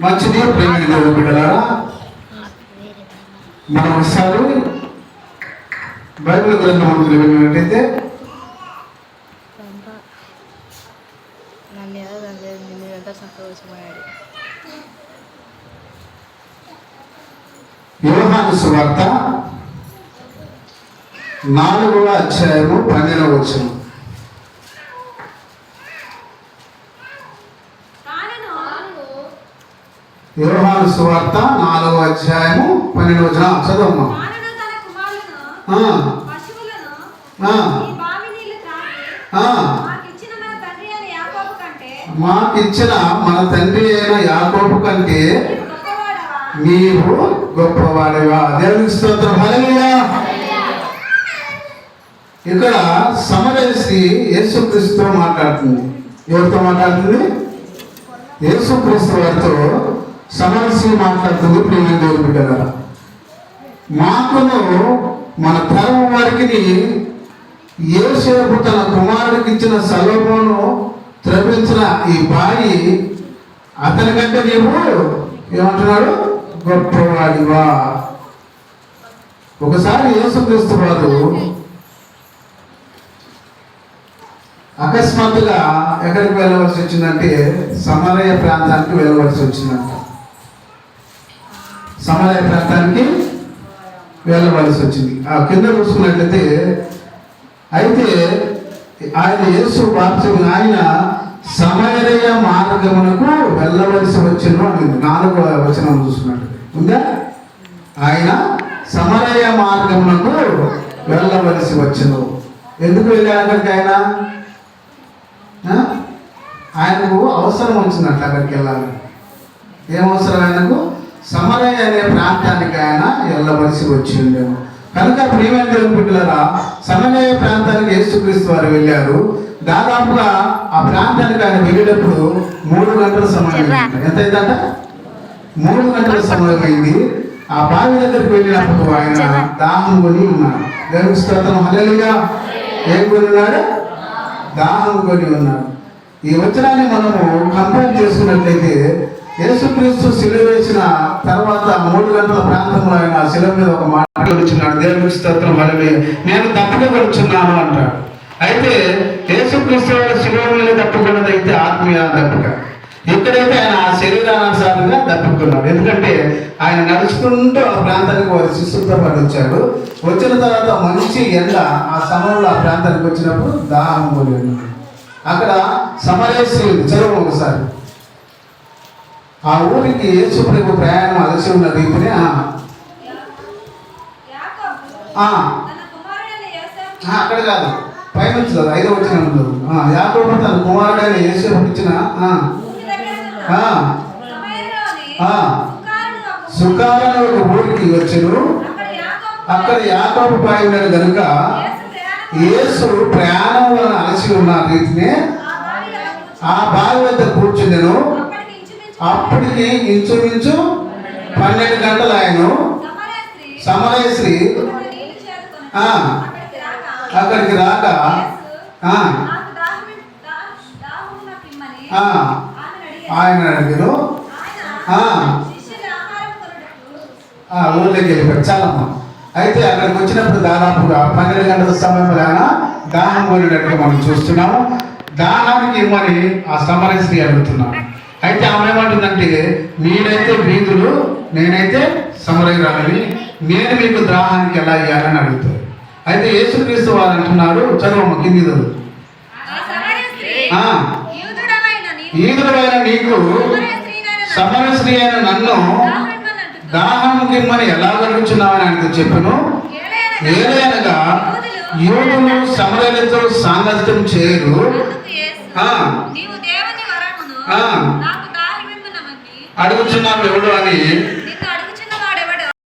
మంచిది. ప్రేమ బిడ్డలారా, మనం ఒకసారి బైబిల్ గ్రంథం వెళ్ళినట్టయితే యోహాను సువార్త 4వ అధ్యాయము 12వ వచనం. యోహాను సువార్త 4వ అధ్యాయము 12వ వచనం చదవమ్మా. మాకిచ్చిన మన తండ్రి అయిన యాకోబు కంటే నీవు గొప్పవాడివా. దేవునికి స్తోత్రం. హల్లెలూయా. ఇక్కడ సమరసి యేసుక్రీస్తుతో మాట్లాడుతుంది. ఎవరితో మాట్లాడుతుంది? యేసుక్రీస్తు వారితో సమరసి మాట్లాడుతుంది. ప్రేమ దేవుని బిడ్డలారా, మాకును మన తరం వారికి యోసేపు తన కుమారుడికి ఇచ్చిన సొలొమోను త్రవించిన ఈ బాయి అతని కంటే నీవు ఏమంటున్నాడు? గొప్పవాడివా. ఒకసారి యేసుక్రీస్తు వారు అకస్మాత్తుగా ఎక్కడికి వెళ్ళవలసి వచ్చిందంటే సమరయ ప్రాంతానికి వెళ్ళవలసి వచ్చిందంట. సమరయ ప్రాంతానికి వెళ్ళవలసి వచ్చింది. ఆ కింద చూసుకున్నట్లయితే అయితే ఆయన యేసు బాప్తిస్మం ఆయన సమరయ మార్గమునకు వెళ్ళవలసి వచ్చిన అని 4వ వచనం చూసుకున్నట్టు ఉందా? ఆయన సమరయ మార్గమునకు వెళ్ళవలసి వచ్చును. ఎందుకు వెళ్ళాడు అక్కడికి? ఆయనకు అవసరం వచ్చినట్టు అక్కడికి వెళ్ళాలి. ఏం అవసరం ఆయనకు? సమరయ అనే ప్రాంతానికి ఆయన వెళ్ళవలసి వచ్చిండేమో. కనుక ప్రియమైన దేవుని బిడ్డలారా, సమరయ ప్రాంతానికి యేసుక్రీస్తు వారు వెళ్ళారు. దాదాపుగా ఆ ప్రాంతానికి ఆయన వెళ్ళేటప్పుడు 3 గంటల సమయం అయింది. ఎంత అయిందంట? 3 గంటల సమయం అయింది. ఆ బావి దగ్గరికి వెళ్ళినప్పుడు ఆయన దాహం కొని ఉన్నాడు. దేవునికి స్తోత్రం. హల్లెలూయా. ఏం కొని ఉన్నాడు? దాహం కొని ఉన్నాడు. ఈ వచనాన్ని మనము కంపేర్ చేసుకున్నట్లయితే యేసుక్రీస్తు సిలువ వేసిన తర్వాత 3 గంటల ప్రాంతంలో ఆయన శిలువ మీద ఒక మాట వచ్చినాడు. దేవునికి స్తోత్రం. హల్లెలూయా. నేను తప్పుకొచ్చున్నాను అంటాడు. అయితే యేసుక్రీస్తు శిలువ మీద తప్పుకున్నది అయితే ఆత్మీయ తప్పుక. ఎక్కడైతే ఆయన ఆ శరీరానుసారంగా తప్పుకున్నాడు. ఎందుకంటే ఆయన నడుచుకుంటూ ఆ ప్రాంతానికి వారి శిష్యులతో పాటు వచ్చాడు. వచ్చిన తర్వాత మంచి ఎండ ఆ సమయంలో ఆ ప్రాంతానికి వచ్చినప్పుడు దాహం కొని ఉన్నాడు. అక్కడ సమరయస్త్రీ చదువు ఒకసారి. ఆ ఊరికి యేసు ప్రభు ప్రయాణం అలసి ఉన్న రీతిని అక్కడ కాదు, పైన వచ్చు కదా 5వ వచనంలో యాకోబు తన కుమారుడైన యేసేపుకు ఇచ్చిన సుకారణ ఊరికి వచ్చెను. అక్కడ యాకోబు బావి ఉన్నాడు కనుక యేసు ప్రయాణం వలన అలసి ఉన్న రీతిని ఆ బావి వద్ద కూర్చుండెను. అప్పటికి ఇంచుమించు 12 గంటలు ఆయన సమరయస్త్రీ అక్కడికి రాక ఆయన అడిగారు. ఊళ్ళోకి వెళ్ళిపోయాడు. చాలమ్మా. అయితే అక్కడికి వచ్చినప్పుడు దాదాపుగా 12 గంటల సమయంలో ఆయన దాహం కొనేటట్టుగా మనం చూస్తున్నాము. దాహానికి ఇవ్వమని ఆ సమరయస్త్రీ అడుగుతున్నాను. అయితే ఆమె ఏమంటుందంటే, మీరైతే వీధులు, నేనైతే సమరయురాలిని, నేను మీకు దాహానికి ఎలా ఇవ్వాలని అడుగుతారు. అయితే యేసుక్రీస్తు వారు అంటున్నారు, చదువు కింది చదువు. ఈదుడైన నీకు సమరస్త్రీ అయిన నన్ను దాహముకిమ్మని ఎలా కలుగుచున్నావని ఆయనకు చెప్పను. ఏదైనగా యూదులు సమరయులతో సాంగత్యం చేయరు. అడుగుచున్నావు ఎవడు అని